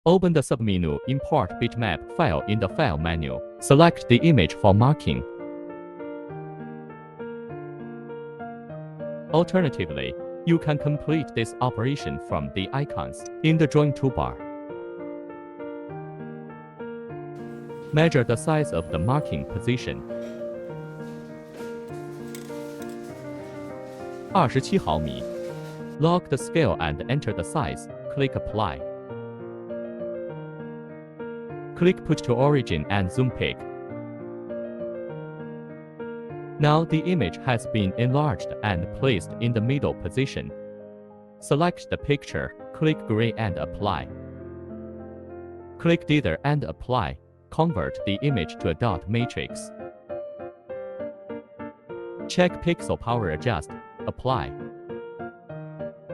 Open the submenu Import bitmap file in the File menu. Select the image for marking. Alternatively, you can complete this operation from the icons in the Drawing toolbar. Measure the size of the marking position. 27毫米. Lock the scale and enter the size. Click Apply. Click Put to Origin and Zoom Pick. Now the image has been enlarged and placed in the middle position. Select the picture, click Gray and Apply. Click Dither and Apply. Convert the image to a dot matrix. Check Pixel Power Adjust. Apply.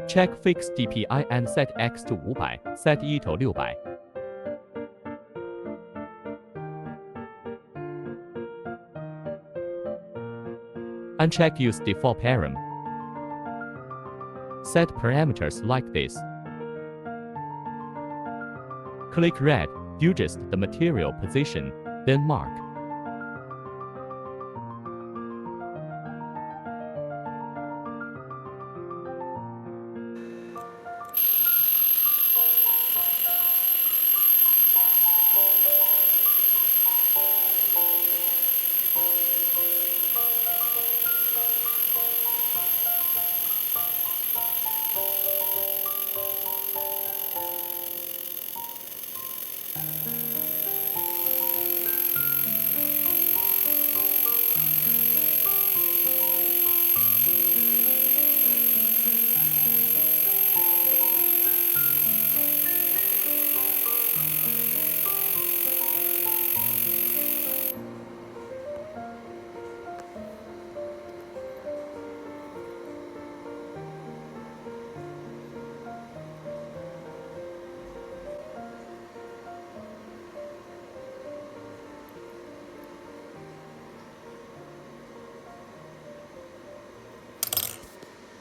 Check Fix DPI and set X to 500, set E to 600. Uncheck Use Default Param. Set parameters like this. Click Red, adjust the material position, then mark.